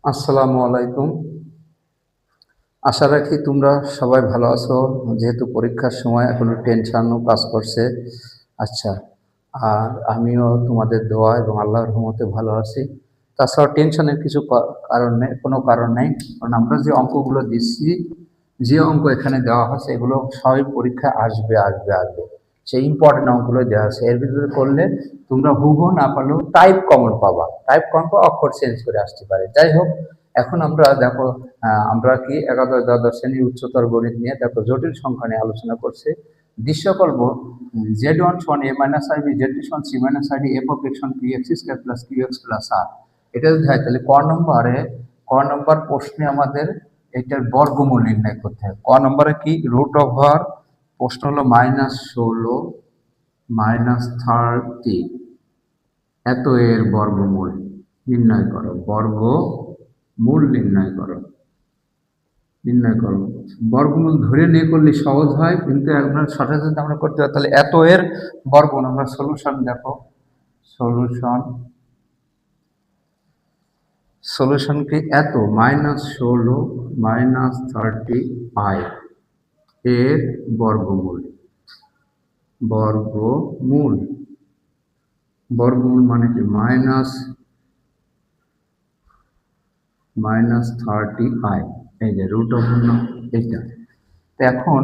আসসালামু আলাইকুম। আশা রাখি তোমরা সবাই ভালো আছো। যেহেতু পরীক্ষার সময় এখনো টেনশনও কাজ করছে। আচ্ছা, আর আমিও তোমাদের দোয়া এবং আল্লাহর রহমতে ভালো আছি। তাছাড়াও টেনশনের কিছু কারণ নেই, কোনো কারণ নেই। কারণ আমরা যে অঙ্কগুলো দিচ্ছি, যে অঙ্ক এখানে দেওয়া হচ্ছে এগুলো সবই পরীক্ষায় আসবে আসবে আসবে। সেই ইম্পর্টেন্ট অঙ্কগুলো দেওয়া আছে, এর ভিতরে করলে তোমরা হুবহু না পারলেও টাইপ কমন পাবা। টাইপ কমন পাবা, অক্ষর চেঞ্জ করে আসতে পারে। যাই হোক, এখন আমরা দেখো, আমরা কি একাদশ দ্বাদশ শ্রেণী উচ্চতর গণিত নিয়ে দেখো জটিল সংখ্যা নিয়ে আলোচনা করছে। দৃশ্য করবো Z1 সমান a minus I B, Z2 সমান c minus I D, F of X সমান P X square plus Q x plus আর। এটা যদি হয় তাহলে ক নম্বর প্রশ্নে আমাদের এটার বর্গমূল নির্ণয় করতে হবে। নম্বরে কি রুট ওভার, প্রশ্ন হলো -16 -30 এত এর বর্গমূল নির্ণয় করো। বর্গমূল নির্ণয় করো। বর্গমূল ধরে নিয়ে করলে সহজ হয়, কিন্তু একবার সঠিক যদি আমরা করতে হয় তাহলে এত এর বর্গমূল। আমরা সলিউশন দেখো, সলিউশন কি এত -16 -30i এর বর্গমূল। বর্গমূল বর্গমূল মানে কি -30i, এই যে রুট ওভার এটা। তো এখন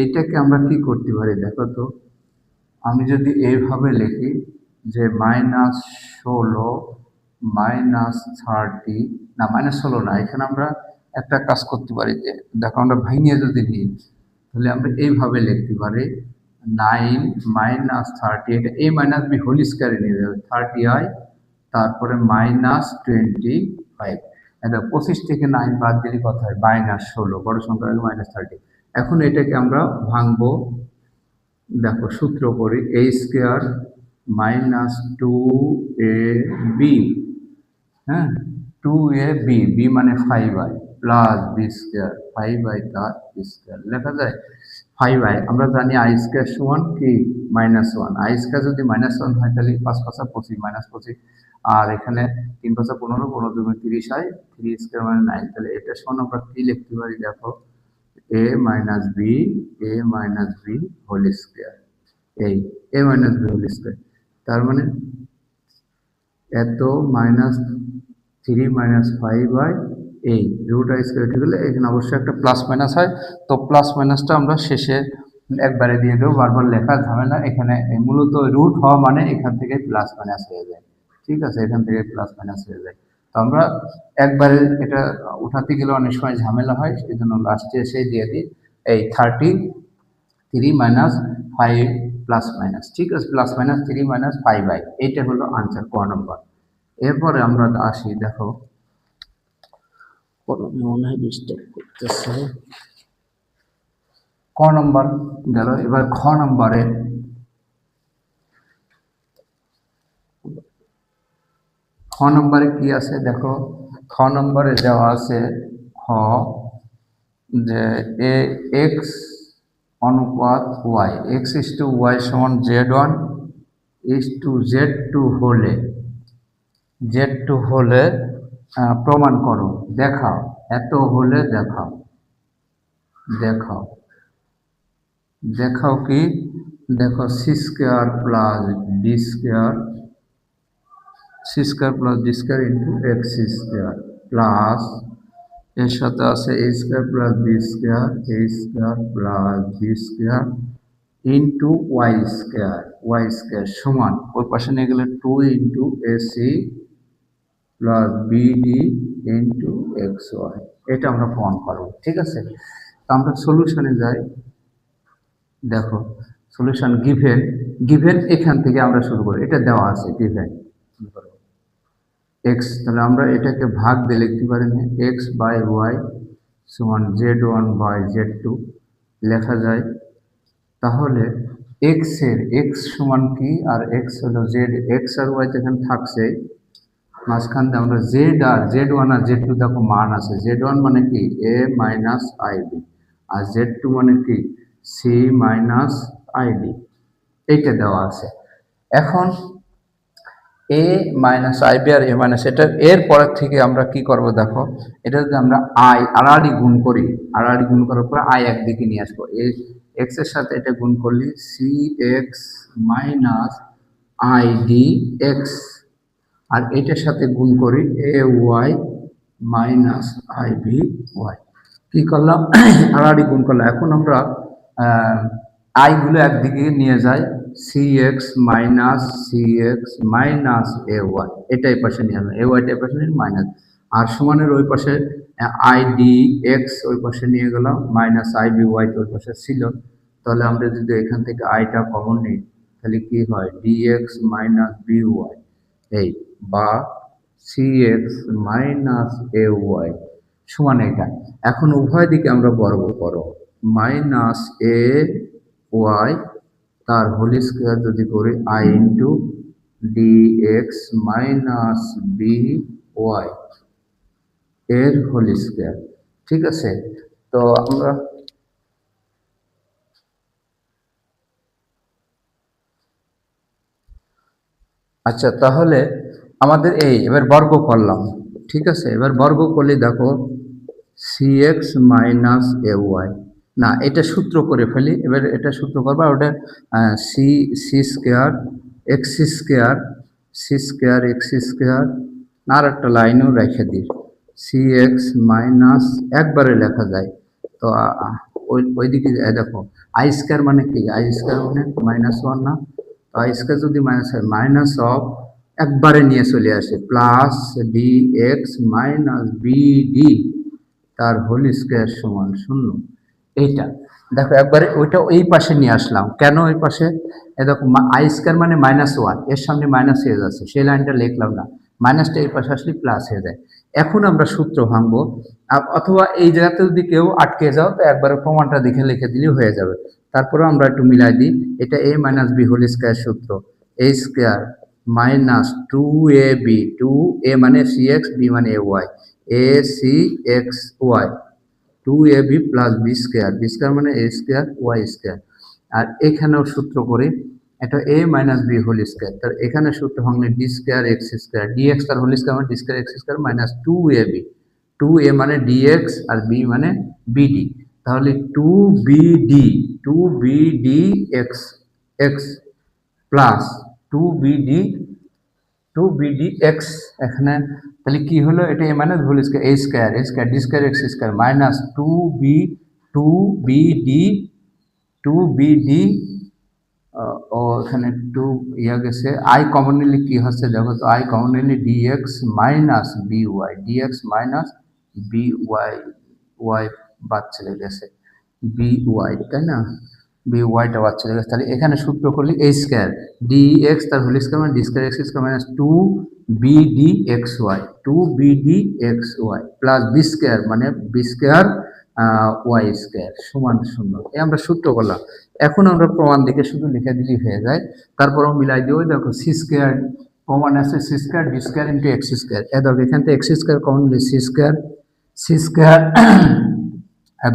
এটাকে আমরা কি করতে পারি দেখো তো। আমি যদি এইভাবে লিখি যে -16 -30, না -16 না, এখানে আমরা একটা কাজ করতে পারি যে দেখো, আমরা ভাঙিয়ে যদি নিই তাহলে আমরা এইভাবে লিখতে পারি 9 -30, এটা a মাইনাস বি হোল স্কয়ারে নিয়ে যাবে 30i, তারপরে -25। এটা 25 থেকে 9 বাদ দিলে কত হয় -16, বড় সংখ্যা -30। এখন এটাকে আমরা ভাঙবো। দেখো সূত্র করি, a স্কয়ার -2ab, হ্যাঁ, 2ab মানে 5i plus B square 5i তার স্কয়ার লেখা যায় 5i। আমরা জানি আই স্কয়ার সমান কি -1, আই স্কয়ার যদি -1 হয় তাহলে 5 5 25 -25, আর এখানে 3 5 15, 15 2 30 হয়, 3 স্কয়ার মানে 9। তাহলে এটা সমান আমরা কি লিখতে পারি দেখো, a minus B, whole square. এই a minus B whole square, তার মানে এত -3 - 5/, রুট আই স্কয়ার উঠে গেলে এখানে অবশ্যই একটা প্লাস মাইনাস হয়। তো প্লাস মাইনাসটা আমরা শেষে একবারে দিয়ে দেবো, বারবার লেখার ঝামেলা এখানে। মূলত রুট হওয়া মানে এখান থেকে প্লাস মাইনাস হয়ে যায়। ঠিক আছে, এখান থেকে প্লাস মাইনাস হয়ে যায়। তো আমরা একবারে এটা উঠাতে গেলে অনেক সময় ঝামেলা হয়, সেই জন্য লাস্টে এসে দিয়ে দিই এই 33 - 5 প্লাস মাইনাস। ঠিক আছে, +-3 - 5i, এইটা হলো আনসার ক নম্বর। এরপরে আমরা আসি, দেখো মনে হয় ডিস্টার্ব করতেছে। ক নম্বর গেল, এবার খ নম্বরে কি আছে দেখো। খ নম্বরে দেওয়া আছে খ, যে এ এক্স অনুপাত ওয়াই, x/y সমান Z1/Z2 হলে, প্রমাণ করো, দেখাও। এত হলে দেখাও, দেখাও দেখাও কি দেখো, C square plus D square, into X square plus, এর সাথে আছে a square plus B square, plus B square into Y square সমান, ওই পাশে নিয়ে গেলে 2 into AC plus BD into X Y. এটা আমরা প্রমাণ করবো। ঠিক আছে, তো আমরা সলিউশনে যাই। দেখো সলিউশন গিভেন এখান থেকে আমরা শুরু করি, এটা দেওয়া আছে গিভেন এক্স, তাহলে আমরা এটাকে ভাগ দিয়ে লিখতে পারি x/y সমান Z1/Z2 লেখা যায়। তাহলে এক্স সমান কি, আর এক্স হলো জেড, এক্স আর ওয়াই যেখানে থাকছে মাঝখান দিয়ে আমরা Z1 আর Z2 দেখো মান আছে। Z1 মানে কি a minus ID, R Z2 মানে কি c মাইনাস আইডি, এইটা দেওয়া আছে। এখন এ মাইনাস আই বি আর এ মাইনাস, এটা এর পরের থেকে আমরা কি করব দেখো, এটা যদি আমরা আই আড়াআড়ি গুণ করি, আড়াআড়ি গুণ করার পর আই একদিকে নিয়ে আসবো, এই এক্স এর সাথে এটা গুণ করলে C X minus I D x, আর এটার সাথে গুণ করি A Y minus I B Y. কি করলাম, আড়াআড়ি গুণ করলাম। এখন আমরা আই গুলো একদিকে নিয়ে যাই, C X minus A Y, এটা এই পাশে নিয়ে আসলাম, এ ওয়াইটা এই পাশে নিয়ে মাইনাস, আর সমানের ওই পাশে আই ডি এক্স ওই পাশে নিয়ে গেলাম, মাইনাস আই বি ওয়াই ওই পাশে ছিল। তাহলে আমরা যদি এখান থেকে আইটা কমন নিই তাহলে কি হয়, D X minus B Y, এই বা C X minus A Y সমান এটা। এখন উভয় দিকে আমরা বর্গ করো, মাইনাস এ ওয়াই তার হোল স্কোয়ার যদি করি I into D X minus B Y এর হোল স্কোয়ার। ঠিক আছে, তো আমরা আচ্ছা তাহলে আমাদের এই এবার বর্গ করলাম। ঠিক আছে, এবার বর্গ করলে দেখো C X minus A Y, না এটা সূত্র করে ফেলি, এবার এটা সূত্র করবো, ওটা C C square x square, C square x square, আর একটা লাইনও রেখে দিই, সি এক্স মাইনাস একবারে লেখা যায়। তো ওইদিকে দেখো আই স্কোয়ার মানে কি, আই স্কোয়ার মানে মাইনাস ওয়ান না, তো আই স্কোয়ার যদি মাইনাস হয় মাইনাস অফ একবারে নিয়ে চলে আসে plus D X minus B D তার হোল স্কোয়ার সমান শূন্য। এইটা দেখো একবারে ওইটা এই পাশে নিয়ে আসলাম, কেন ওই পাশে, এ দেখো আই স্কোয়ার মানে মাইনাস ওয়ান, এর সামনে মাইনাস হয়ে যাচ্ছে, সেই লাইনটা লিখলাম না, মাইনাসটা এই পাশে আসলে প্লাস হয়ে যায়। এখন আমরা সূত্র ভাঙবো, অথবা এই জায়গাতে যদি কেউ আটকে যাও তো একবারে প্রমাণটা দেখে লিখে দিলেই হয়ে যাবে। তারপরে আমরা একটু মিলাই দিই, এটা এ মাইনাস বি হোল স্কোয়ার সূত্র, A square minus two A B, two এ মানে সি এক্স, বি মানে A Y, A C X Y, two A B plus B square, B square মানে এ স্কোয়ার ওয়াই স্কোয়ার, আর এখানেও সূত্র করি এটা এ minus B whole square, তার এখানে সূত্র ভাঙলে D square x square, D X তার হোল স্কোয়ার মানে D square x square minus two A B, two এ মানে ডি এক্স আর বি মানে বিডি, তাহলে two b d, two BD x x plus two b d, two BD x, এখানে তাহলে কি হলো, এটা এ minus whole square a square d square x square minus two b d, two b d ও এখানে টু ইয়া গেছে, আই কমন নিলে কি হচ্ছে দেখো তো, আই কমন নিলে DX minus B Y, DX minus B Y, Y বাদ চলে গেছে, বি ওয়াই তাই না, বি ওয়াইটা বাদ চলে গেছে, তাহলে এখানে সূত্র করলে এ স্কোয়ার ডি এক্স তার হোল স্কোয়ার মানে D square x square minus two BD X Y, two BD X Y plus B square মানে বি স্কোয়ার ওয়াই স্কোয়ার সমান শূন্য, এই আমরা সূত্র করলাম। এখন আমরা প্রমাণ দিকে শুধু লিখে দিলেই হয়ে যায়, তারপরও মিলাই দিও, দেখো সি স্কোয়ার কমন আছে, c square d square into x square, এ দেখো এখান থেকে এক্স স্কোয়ার কমন নিলে সি স্কোয়ার, সি স্কোয়ার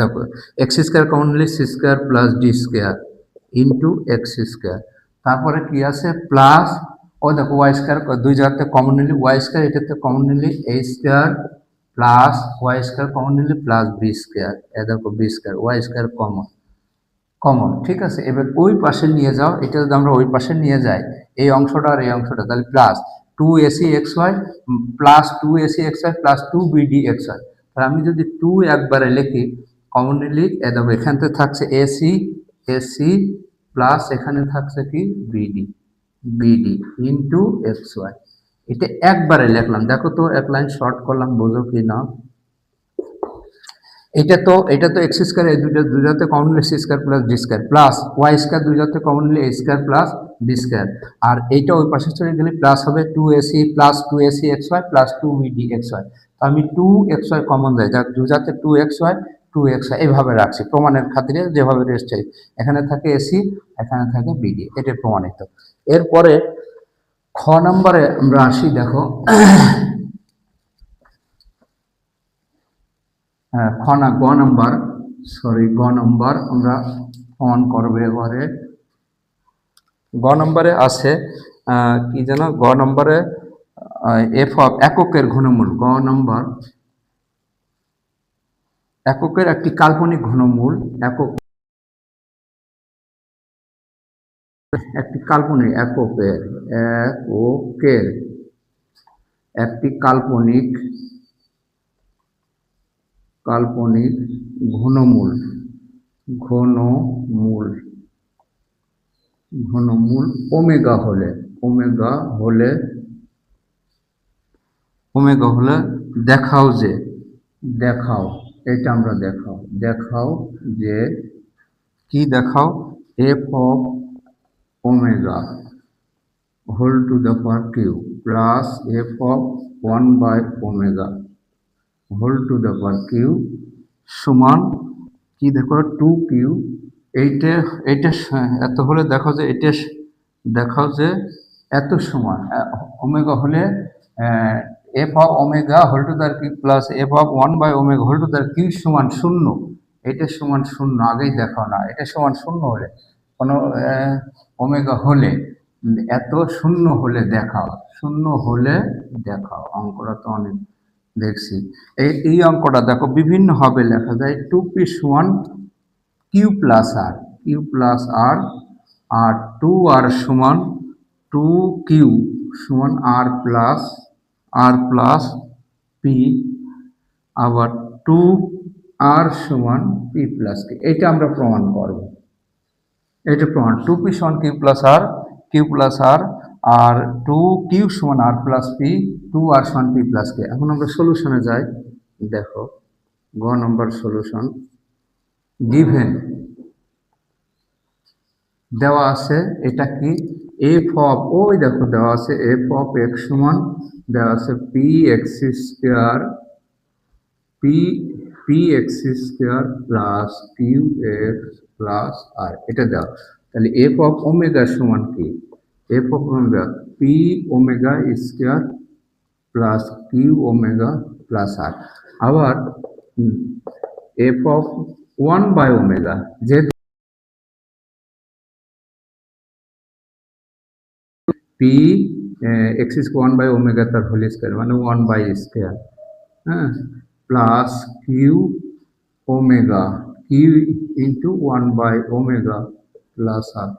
দেখো এক্স স্কোয়ার কমন নিলে C square plus D square into x square, তারপরে কি আছে প্লাস, ও দেখো ওয়াই স্কোয়ার দুই জায়গাতে কমন নিলে ওয়াই স্কোয়ার, এটাতে কমন নিলে এ square plus Y square common নিলে প্লাস বি স্কোয়ার, এ দেখো b square Y square common common. ঠিক আছে, এবার ওই পাশে নিয়ে যাও, এটা যদি আমরা ওই পাশে নিয়ে যাই এই অংশটা আর এই অংশটা, তাহলে plus two AC X Y plus two AC X Y plus two BD X Y, তাহলে আমি যদি টু একবারে লিখি কমন নিলি, এ দেখো এখান থেকে থাকছে এসি, এসি প্লাস এখানে থাকছে কি BD, BD into X Y, এটা একবারে লিখলাম, দেখো তো এক লাইন শর্ট করলাম, বোঝো কি না, এটা তো এক্স স্কোয়ার, এই দুইটাতে কমন নিলে C square plus D square plus Y square, দুইটাতে কমন নিলে এ স্কোয়ার প্লাস বি স্কোয়ার, আর এইটা ওই পাশে চলে গেলে প্লাস হবে two AC plus two AC X Y plus two BD X Y, তো আমি টু এক্স ওয়াই কমন যায়, দুইটাতে two X Y, two X Y এইভাবে রাখছি প্রমাণের খাতিরে, যেভাবে রেস্ট চাই, এখানে থাকে এসি এখানে থাকে বিডি, এটা প্রমাণিত। এরপরে খ নম্বরে আমরা আসি, দেখো গ নম্বর, সরি গ নম্বর আমরা প্রমাণ করবে এবারে, গ নম্বরে আছে কি যেন গ নম্বরে এফ অফ এককের ঘনমূল, গ নম্বর এককের একটি কাল্পনিক ঘনমূল, একটি কাল্পনিক এককের একটি কাল্পনিক ঘনমূল ঘনমূল ঘনমূল ওমেগা হলে দেখাও এটা আমরা দেখাও যে কি দেখাও, f of omega whole to the power q plus f of one by omega whole to the power q সমান কি দেখো 2q। এইটা এত হলে দেখাও যে এত সমান ওমেগা হলে f of omega whole to the q plus f of one by omega whole to the q সমান 0। এটা সমান 0 আগেই দেখাও না, এটা সমান 0 হলে কোনো ওমেগা হলে এত 0 হলে দেখাও, অঙ্কটা তো অনেক দেখছি। এই অঙ্কটা দেখো বিভিন্ন হবে লেখা যায় 2p সমান কিউ প্লাস আর আর 2r সমান 2q সমান আর প্লাস পি, আবার 2r সমান পি প্লাস কে। এটা আমরা প্রমাণ করব, এটা প্রমাণ 2p সমান কিউ প্লাস আর আর 2q সমান আর প্লাস পি, 2r সমান পি প্লাস কে। এখন আমরা সলিউশনে যাই। দেখো গ নম্বর সলিউশন, গিভেন দেওয়া আছে এটা কি এফ অফ, ওই দেখো দেওয়া আছে এফ অফ এক্স সমান দেওয়া আছে p x square plus Q x plus আর, এটা দেওয়া। তাহলে এফ অফ ওমেগা সমান কি, f of omega p omega square plus Q omega plus r. আবার এফ অফ 1/ওমেগা, যেহেতু পি এক্স স্কোয়ার 1/ওমেগা তার হোল স্কোয়ার মানে 1/স্কোয়ার, হ্যাঁ, plus q into 1/ওমেগা plus r.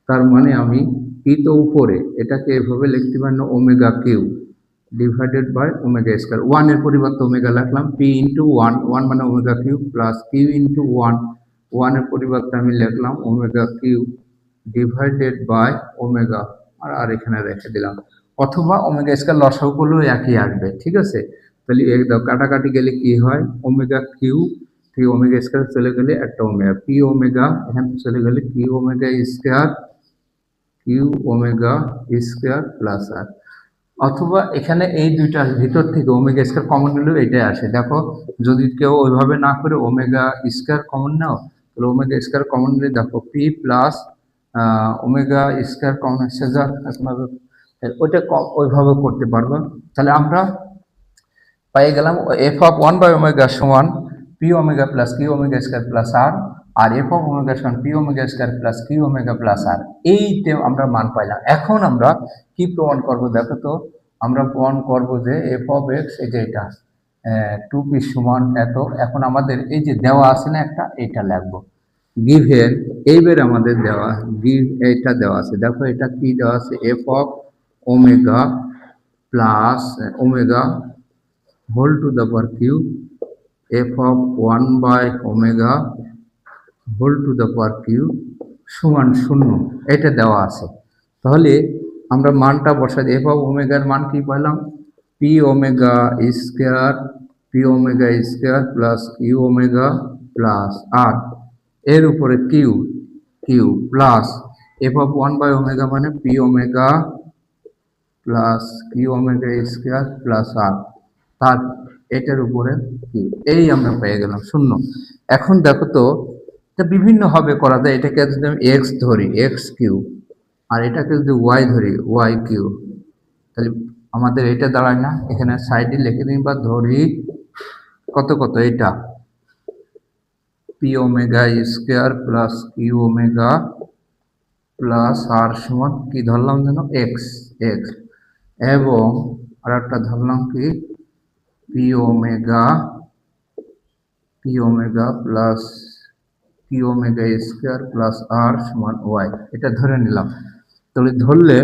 তার মানে আমি পি তো উপরে, এটাকে এভাবে লিখতে পারি না, omega q divided by omega square, 1 এর পরিবর্তে ওমেগা লিখলাম, পি ইন্টু 1 মানে omega q plus q into 1 এর পরিবর্তে আমি লিখলাম omega q divided by omega আর এখানে রেখে দিলাম। অথবা ওমেগা স্কোয়ার লসাগু করলেও একই আসবে, ঠিক আছে। তাহলে একদম কাটাকাটি গেলে কি হয়, ওমেগা কিউ থেকে ওমেগা স্কোয়ার চলে গেলে একটা ওমেগা, পি ওমেগা এখান থেকে চলে গেলে কিউ ওমেগা স্কোয়ার প্লাস আর। অথবা এখানে এই দুইটার ভিতর থেকে ওমেগা স্কোয়ার কমন নিলেও এটাই আসে। দেখো যদি কেউ ওইভাবে না করে ওমেগা স্কোয়ার কমন নাও, তাহলে ওমেগা স্কোয়ার কমন নিলে দেখো P plus omega square common এসে যাক, ওইটা ওইভাবে করতে পারবো। তাহলে আমরা পেয়ে গেলাম এফ অফ 1/ওমেগা সমান p omega plus Q omega square plus r f of omega সমান p omega square plus Q omega plus r. এইতে আমরা মান পাইলাম। এখন আমরা কি প্রমাণ করব দেখো তো, আমরা প্রমাণ করব যে এফ অফ এক্স, এই যে এটা 2p সমান এত। এখন আমাদের এই যে দেওয়া আছে না একটা, এটা লিখবো গিভেন, এইবার আমাদের এইটা দেওয়া আছে। দেখো এটা কি দেওয়া আছে, f of omega plus omega whole to the power q f of one by omega whole to the power q সমান 0, এটা দেওয়া আছে। তাহলে আমরা মানটা বসাই, এফ অফ ওমেগার মান কি পাইলাম, p omega square plus Q omega plus r, এর উপরে q plus f of one by omega মানে p omega plus Q omega square plus r, তার এটার উপরে কিউ, এই আমরা পেয়ে গেলাম 0। এখন দেখো তো এটা বিভিন্ন হবে করা যায়। এটাকে যদি আমি এক্স ধরি এক্স কিউ, আর এটাকে যদি ওয়াই ধরি ওয়াই কিউ, তাহলে আমাদের এটা দাঁড়ায় না, এখানে সাইডে লিখে দিই বা ধরি কত এটা p omega square plus Q omega plus r সমান কি ধরলাম যেন এক্স এক্স, এবং আর একটা ধরলাম কি p omega plus p omega square plus r সমান ওয়াই, এটা ধরে নিলাম। তাহলে ধরলে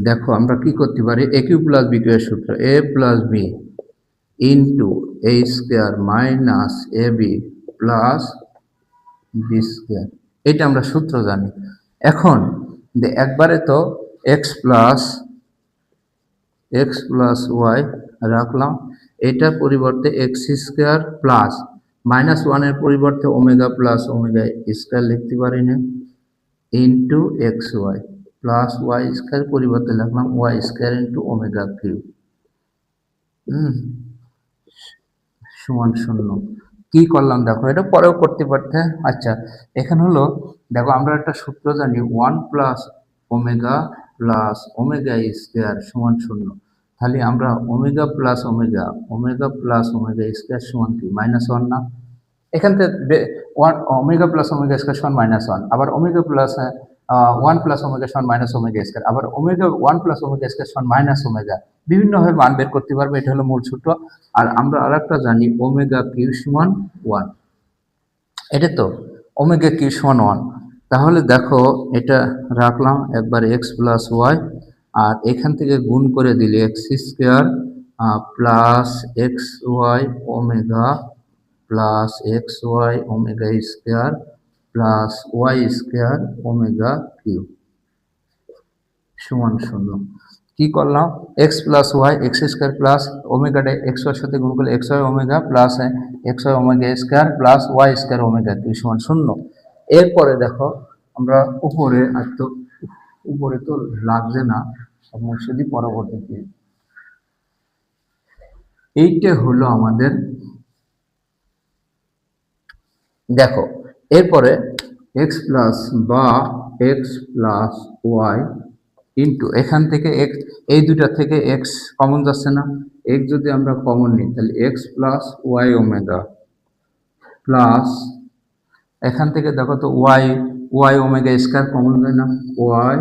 দেখো আমরা কি করতে পারি, এ কিউ প্লাস বি কিউ এর সূত্র এ প্লাস বি ইন্টু এ স্কোয়ার মাইনাস এ বি প্লাস বি স্কোয়ার, এটা আমরা সূত্র জানি। এখন একবারে তো এক্স প্লাস ওয়াই রাখলাম, এটার পরিবর্তে এক্স স্কোয়ার প্লাস মাইনাস ওয়ানের পরিবর্তে ওমেগা প্লাস ওমেগা স্কোয়ার লিখতে পারি না, into X Y plus Y square পরিবর্তে লিখলাম Y square into omega Q সমান শূন্য। কি করলাম দেখো, এটা পরেও করতে পারতে। আচ্ছা, এখানে হলো দেখো আমরা একটা সূত্র জানি, ওয়ান প্লাস ওমেগা স্কোয়ার সমান শূন্য। তাহলে আমরা ওমেগা প্লাস ওমেগা স্কোয়ার সমান কি মাইনাস ওয়ান না? এখান থেকে one omega plus omega square সমান মাইনাস ওয়ান, আবার omega plus one plus omega সমান মাইনাস ওমেগা স্কোয়ার, আবার omega one plus omega square সমান মাইনাস ওমেগা, বিভিন্নভাবে মান বের করতে পারবে। এটা হলো মূল সূত্র। আর আমরা আরেকটা জানি ওমেগা কিউ সমান ওয়ান, এটা তো ওমেগা কিউ সমান ওয়ান। তাহলে দেখো এটা রাখলাম একবার এক্স প্লাস ওয়াই, আর এখান থেকে গুণ করে দিলে x square plus x y omega plus x y omega square plus Y square omega Q সমান শূন্য। কি করলাম, x plus y x square plus ওমেগাটা এক্স ওয়াই সাথে গুণ করলে x y omega plus x y omega square plus Y square omega Q সমান শূন্য। এরপরে দেখো আমরা উপরে, আর তো উপরে তো লাগছে না, শুধু পরবর্তীতে এইটা হলো আমাদের। দেখো এরপরে এক্স প্লাস ওয়াই ইন্টু এখান থেকে এক্স, এই দুটা থেকে এক্স কমন যাচ্ছে না, এক্স যদি আমরা কমন নিই তাহলে X plus Y omega plus এখান থেকে দেখো তো ওয়াই ওমেগা স্কোয়ার কমন যায় না, Y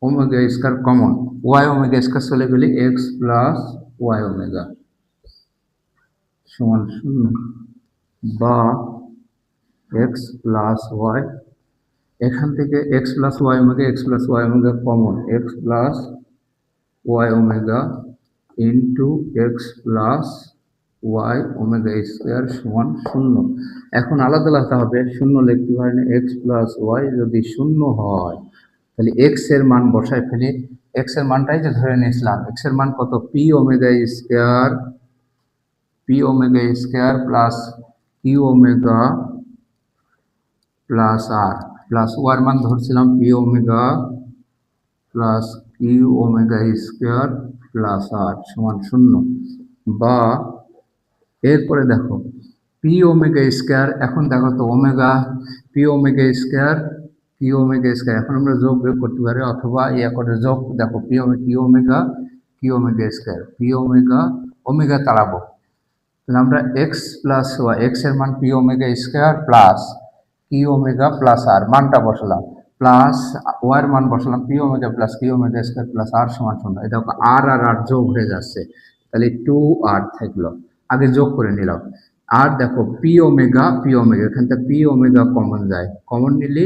omega square common, Y omega square চলে গেলে এক্স প্লাস ওয়াই ওমেগা সমান শূন্য, বা এক্স প্লাস ওয়াই, এখান থেকে X plus Y omega common, X plus Y omega into X plus Y omega square সমান শূন্য। এখন আলাদা আলাদা হবে, শূন্য লিখতে পারি না, এক্স প্লাস ওয়াই যদি শূন্য হয় তাহলে এক্স এর মান বসায় ফেলি, এক্স এর মানটাই যে ধরে নিয়েছিলাম, এক্স এর মান কত, p omega square plus Q omega plus r plus ওয়ার মান ধরছিলাম p omega plus Q omega square plus r সমান শূন্য। বা এরপরে দেখো পি ওমেগা স্কোয়ার, এখন দেখো তো ওমেগা পি ওমেগা স্কোয়ার এখন আমরা যোগ বিয়োগ করতে পারি, অথবা ইয়া করে যোগ, দেখো কিউ ওমেগা স্কোয়ার ওমেগা তাড়াবো, তাহলে আমরা এক্স প্লাস ওয়াই, এক্স এর মান p omega square plus Q omega plus r মানটা বসালাম, প্লাস ওয়ার মান বসালাম p omega plus Q omega square plus r সমান শূন্য। এটা আর আর আর যোগ হয়ে যাচ্ছে, তাহলে টু আর থাকলো, আগে যোগ করে নিলাম। আর দেখো পি ওমেগা এখান থেকে পি ওমেগা কমন যায়, কমন নিলে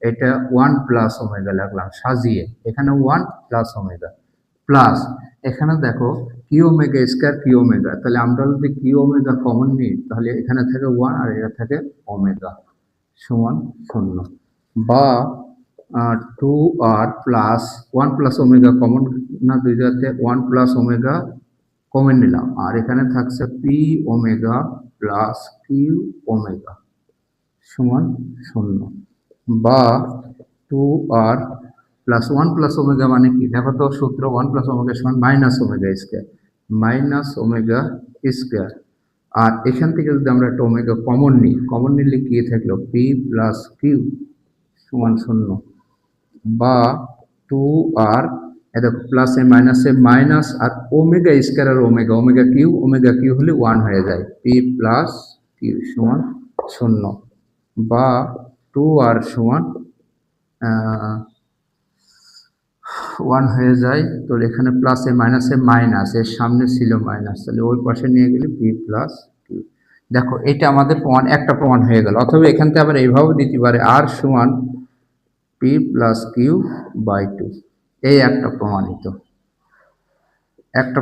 এটা ওয়ান প্লাস ওমেগা লাগলাম সাজিয়ে, এখানে ওয়ান প্লাস ওমেগা প্লাস এখানে দেখো Q omega square Q omega, তাহলে আমরা যদি কিউ ওমেগা কমন নিই তাহলে এখানে থাকে ওয়ান আর এটা থাকে ওমেগা সমান শূন্য। বা টু আর plus one plus omega common না, দুই জায়গাতে ওয়ান প্লাস ওমেগা কমন নিলাম, আর এখানে থাকছে P omega plus Q omega সমান শূন্য। বা টু আর প্লাস ওয়ান প্লাস ওমেগা মানে কি, দেখো তো সূত্র ওয়ান প্লাস ওমেগা সমান মাইনাস ওমেগা স্কোয়ার, আর এখান থেকে যদি আমরা একটা ওমেগা কমন নিই, কমন নিলে কি থাকলো পি প্লাস কিউ সমান শূন্য। বা টু আর দেখো প্লাসে মাইনাস আর ওমেগা স্কোয়ার আর ওমেগা কিউ হলে ওয়ান হয়ে যায়, পি প্লাস কিউ সমান শূন্য। বা 2r সমান 1 হয়ে যায়। তো এখানে প্লাস এ মাইনাসে মাইনাস, এর সামনে ছিল মাইনাস, তাহলে ওই পাশে নিয়ে গেলে p প্লাস কিউ। দেখো এটা আমাদের প্রমাণ, একটা প্রমাণ হয়ে গেল। অথবা এখান থেকে আবার এইভাবেও দিতে পারে r সমান p প্লাস কিউ বাই 2। এই একটা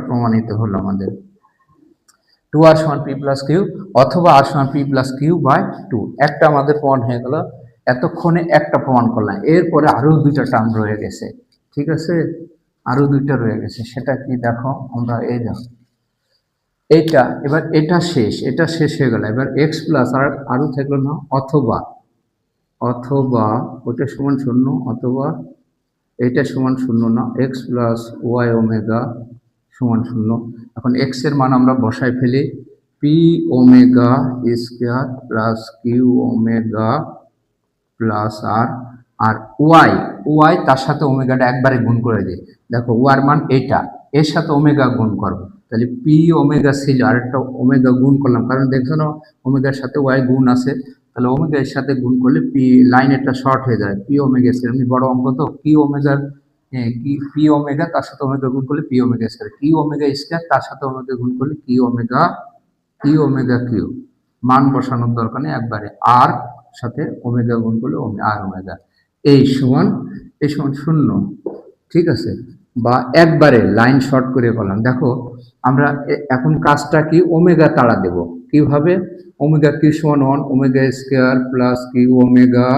প্রমাণিত হলো আমাদের 2r সমান p প্লাস কিউ অথবা r সমান p প্লাস কিউ বাই 2। একটা আমাদের প্রমাণ হয়ে গেল। এতক্ষণে একটা প্রমাণ করলাম, এরপরে আরো দুইটা টার্ম রয়ে গেছে। ঠিক আছে, আরো দুইটা রয়ে গেছে। সেটা কি দেখো, আমরা এই দেখো এইটা, এবার এটা শেষ হয়ে গেল। এবার এক্স প্লাস আর আরো থাকলো না, অথবা ওটা সমান শূন্য, অথবা এটা সমান শূন্য না, এক্স প্লাস ওয়াই ওমেগা সমান শূন্য। এখন এক্স এর মান আমরা বসাই ফেলি, p omega square plus Q omega plus r y তার সাথে ওমেগাটা একবারে গুণ করে দিই। দেখো ওয়ার মান এটা, এর সাথে ওমেগা গুণ করবো, তাহলে পি ওমেগা ছিল আর একটা ওমেগা গুণ করলাম, কারণ দেখছো না ওমেগার সাথে ওয়াই গুণ আছে, তাহলে ওমেগা এর সাথে গুণ করলে পি লাইন একটা শর্ট হয়ে যায়। পি ওমেগা স্কয়ার, আমি বড় অঙ্ক তো, কি ওমেগার কি পি ওমেগা তার সাথে ওমেগা গুণ করলে পি ওমেগা স্কয়ার, কি ওমেগা স্কয়ার তার সাথে ওমেগা গুণ করলে কি ওমেগা কিউ। মান বসানোর দরকার নেই, একবারে আর সাথে ওমেগা গুণ করলে আর ওমেগা। এই সমান শূন্য। ঠিক আছে, বা একবারে লাইন শর্ট করে করলাম। দেখো আমরা এখন কাজটা কি, ওমেগা তাড়া দেব কিভাবে, ওমেগা কিউ সমান 1 omega square plus Q omega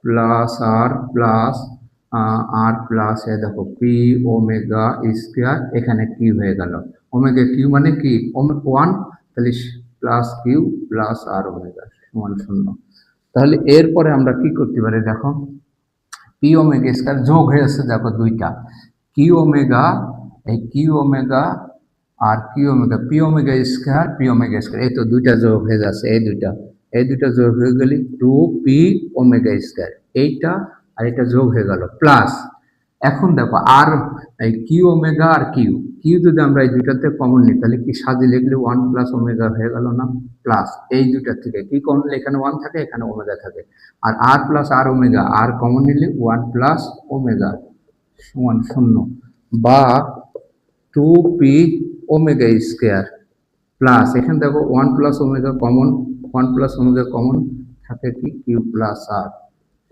plus r plus দেখো পি ওমেগা স্কয়ার, এখানে কিউ হয়ে গেল। ওমেগা কিউ মানে কি 1, তাহলে plus q plus r omega সমান 0। তাহলে এরপরে আমরা কি করতে পারি, দেখো পি ওমেগা স্কয়ার যোগ হয়েছে, দেখো দুইটা কিউ ওমেগা, এই কিউ ওমেগা আর q omega, p omega square এই তো দুইটা যোগ হয়ে যাচ্ছে, এই দুইটা যোগ হয়ে গেলে 2p ওমেগা স্কয়ার, এইটা আর এটা যোগ হয়ে গেল প্লাস। এখন দেখো আর এই কিউ ওমেগা আর কিউ যদি আমরা এই দুইটাতে কমন নিই, তাহলে কি সাজিয়ে লিখলে 1 প্লাস ওমেগা হয়ে গেল না, প্লাস এই দুইটার থেকে কি কমন নিলে এখানে 1 থাকে, এখানে ওমেগা থাকে, আর প্লাস আর ওমেগা, আর কমন নিলে 1 প্লাস ওমেগা সমান 0, বা 2p ওমেগা স্কয়ার প্লাস, এখানে দেখো 1 প্লাস ওমেগা কমন থাকে কি কিউ প্লাস আর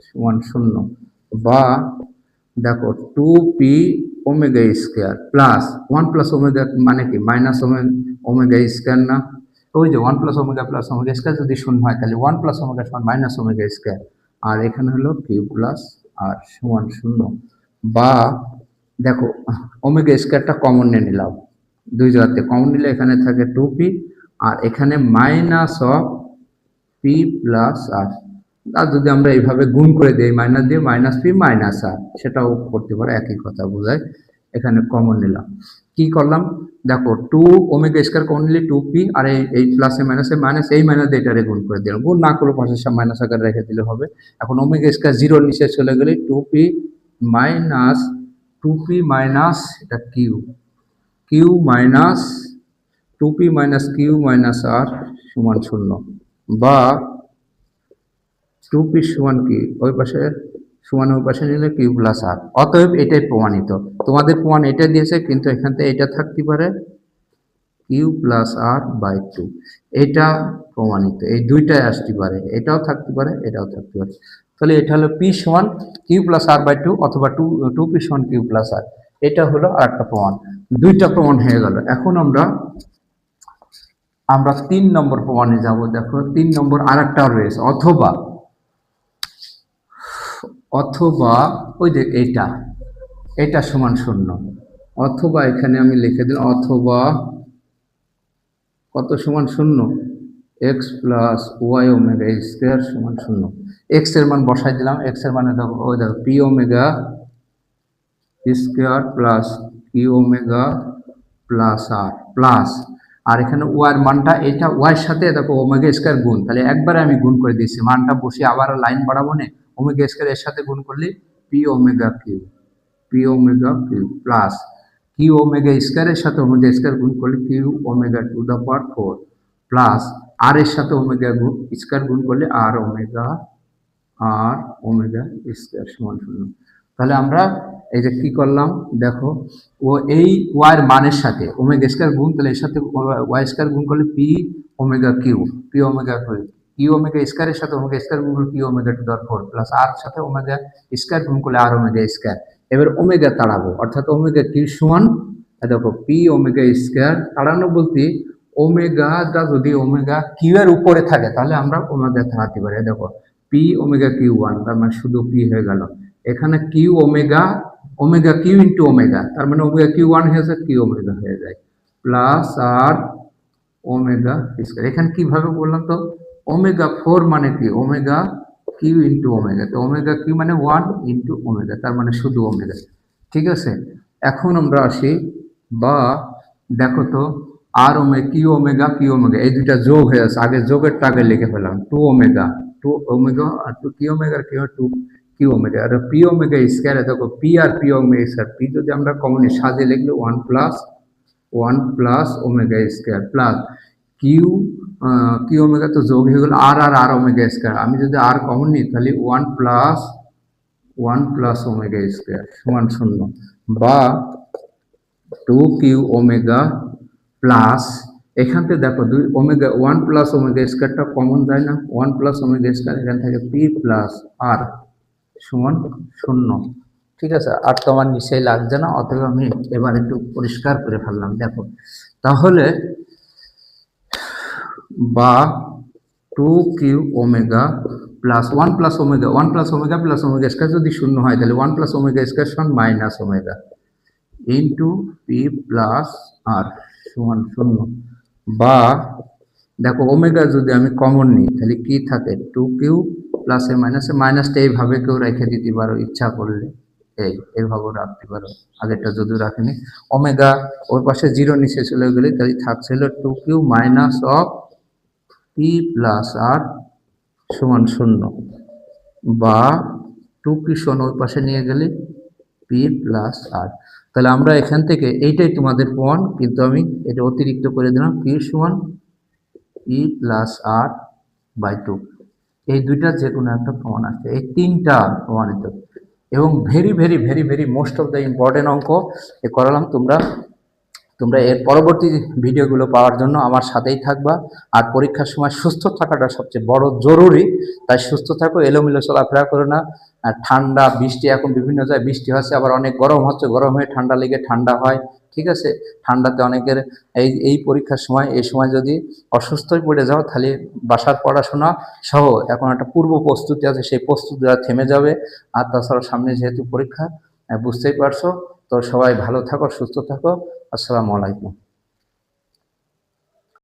সমান 0, বা দেখো 2p omega square plus 1 plus omega মানে কি মাইনাস ওমেগা স্কয়ার না, ওই যে 1 প্লাস ওমেগা স্কয়ার যদি শূন্য হয়, তাহলে 1 প্লাস ওমেগা সমান মাইনাস ওমেগা স্কয়ার, আর এখানে হলো কিউ প্লাস আর সমান 0, বা দেখো ওমেগা স্কয়ারটা কমন নিয়ে নিলাম, দুই জায়গাতে কমন নিলে এখানে থাকে 2p আর এখানে মাইনাস অফ পি প্লাস আর যদি আমরা এইভাবে গুণ করে দিই, মাইনাস দিয়ে মাইনাস পি মাইনাস আর, সেটাও করতে পারে, একই কথা বোঝায়। এখানে কমন নিলাম, কি করলাম দেখো 2 ওমেগা স্কয়ার কমন নিলে 2p আর এই প্লাসে মাইনাসে মাইনাস, এই মাইনাস দিয়ে এটারে গুণ করে দিলাম, গুণ না করে পাশের সব মাইনাস আকারে রেখে দিলে হবে। এখন ওমেগা স্কয়ার 0 নিচে চলে গেলে 2p মাইনাস এটা q minus 2p minus q minus r সমান 0, বা 2p সমান কি ওই পাশে সমান ওই পাশে নিলে কিউ প্লাস আর। অতএব এটাই প্রমাণিত, তোমাদের প্রমাণ এটা দিয়েছে, কিন্তু এখান থেকে এটা থাকতে পারে কিউ প্লাস আর বাই 2, এটা প্রমাণিত, এই দুইটাই আসতে পারে, এটাও থাকতে পারে এটাও থাকতে পারে। তাহলে এটা হলো পি সমান কিউ প্লাস আর বাই 2 অথবা 2p সমান কিউ প্লাস আর, এটা হলো আর একটা প্রমাণ। দুইটা প্রমাণ হয়ে গেল। এখন আমরা 3 নম্বর প্রমাণে যাব। দেখো 3 নম্বর আর একটাও রয়েছে, অথবা ওই যে এটা সমান 0, অথবা এখানে আমি লিখে দিলাম অথবা কত সমান 0, x plus Y omega square সমান 0। এক্স এর মান বসাই দিলাম, এক্স এর মানে দেখো ওই দেখো p omega square plus Q omega plus r এখানে ওয়ার মানটা, এটা ওয়াই সাথে দেখো ওমেগা স্কয়ার গুণ, তাহলে একবারে আমি গুণ করে দিচ্ছি, মানটা বসিয়ে আবার লাইন বাড়াবো না, ওমেগা স্কয়ার এর সাথে গুণ করলে p omega q plus Q omega স্কয়ারের সাথে ওমেগা স্কয়ার গুণ করলে q omega to the power 4 plus r এর সাথে ওমেগা স্কয়ার গুণ করলে r omega r omega square সমান 0। তাহলে আমরা এই যে কি করলাম দেখো, ও এই ওয়াই এর মানের সাথে ওমেগা স্কোয়ার গুণ, তাহলে এর সাথে ওয়াই স্কোয়ার গুণ করলে p omega q, p omega q omega স্কোয়ারের সাথে ওমেগা স্কোয়ার গুণ করলে p omega to the power 4 plus r সাথে ওমেগা স্কোয়ার গুণ করলে আর ওমেগা স্কোয়ার। এবার ওমেগা তাড়াবো, অর্থাৎ ওমেগা কিউ সমান দেখো পি ওমেগা স্কোয়ার। তাড়ানো বলতে ওমেগাটা যদি ওমেগা কিউ এর উপরে থাকে তাহলে আমরা ওমেগা তাড়াতে পারি। দেখো পি ওমেগা কিউ 1, তার মানে শুধু পি হয়ে গেল। এখানে q omega, omega q into omega, তার মানে ওমেগা কিউ 1 হয়ে যায়, কিউ ওমেগা হয়ে যায় প্লাস আর ওমেগা স্কয়ার। এখানে কিভাবে বললাম তো, ওমেগা 4 মানে কি ওমেগা কিউ ইন্টু ওমেগা, তো ওমেগা কিউ মানে 1 ইন্টু ওমেগা, তার মানে শুধু ওমেগা। ঠিক আছে, এখন আমরা আসি বা দেখো তো আর কিউ ওমেগা এই দুইটা যোগ হয়ে আছে, আগে যোগেরটা আগে লিখে ফেলাম, টু ওমেগা আর টু কিউ ওমেগা আর টু কিউ ওমেগা আর পি ওমেগা স্কয়ার। দেখো পি আর পি ওমেগা স্কয়ার, পি যদি আমরা কমনে সাজিয়ে লিখলে 1 plus omega square plus q q omega তো যোগ হয়ে গেল আর ওমেগা স্কয়ার। আমি যদি আর কমন নিই তাহলে 1 প্লাস ওমেগা স্কয়ার সমান 0 বা 2 কিউ ওমেগা প্লাস, এখান থেকে দেখো 2 ওমেগা 1 প্লাস ওমেগা স্কয়ারটা কমন যায় না, 1 প্লাস ওমেগা স্কয়ার, এখান থেকে পি প্লাস আর সমান 0। ঠিক আছে, আর তো আমার নিচেই লাগছে না, অতএব আমি এবার একটু পরিষ্কার করে ফেললাম। দেখো তাহলে বা 2 q omega plus 1 plus omega plus omega square যদি 0 হয় তাহলে 1 প্লাস ওমেগা স্কয়ার সমান minus omega into p plus r সমান 0 বা দেখো ওমেগা যদি আমি কমন নিই তাহলে কি থাকে 2 কিউ প্লাস এ মাইনাসটা এইভাবে কেউ রেখে দিতে পারো ইচ্ছা করলে, এইভাবে রাখতে পারো, আগেরটা যদিও রাখেনি। ওমেগা ওর পাশে 0 নিচে চলে গেলে তাহলে থাকছিল 2 q minus of p plus r সমান 0 বা 2 কিউ সমান ওর পাশে নিয়ে গেলে পি প্লাস আর। তাহলে আমরা এখান থেকে এইটাই তোমাদের প্রমাণ, কিন্তু আমি এটা অতিরিক্ত করে দিলাম, কিউ সমান পি প্লাস আর বাই 2। এই দুইটা যে কোনো একটা প্রমাণ আছে, এই তিনটা প্রমাণিত এবং very very very very most of the important অঙ্ক এ করালাম। তোমরা এর পরবর্তী ভিডিওগুলো পাওয়ার জন্য আমার সাথেই থাকবা। আর পরীক্ষার সময় সুস্থ থাকাটা সবচেয়ে বড় জরুরি, তাই সুস্থ থাকো, এলোমেলো চলাফেরা করো না। আর ঠান্ডা বৃষ্টি, এখন বিভিন্ন জায়গায় বৃষ্টি হচ্ছে, আবার অনেক গরম হচ্ছে, গরম হয়ে ঠান্ডা লেগে ঠান্ডা হয়। ঠিক আছে, ঠান্ডাতে অনেকের এই পরীক্ষার সময়, এই সময় যদি অসুস্থই পড়ে যাও তাহলে বাসার পড়াশোনা সহ এখন একটা পূর্ব প্রস্তুতি আছে, সেই প্রস্তুতিটা থেমে যাবে। আর তাছাড়া সামনে যেহেতু পরীক্ষা, বুঝতেই পারছো। তো সবাই ভালো থাকো, সুস্থ থাকো। আসসালামু আলাইকুম।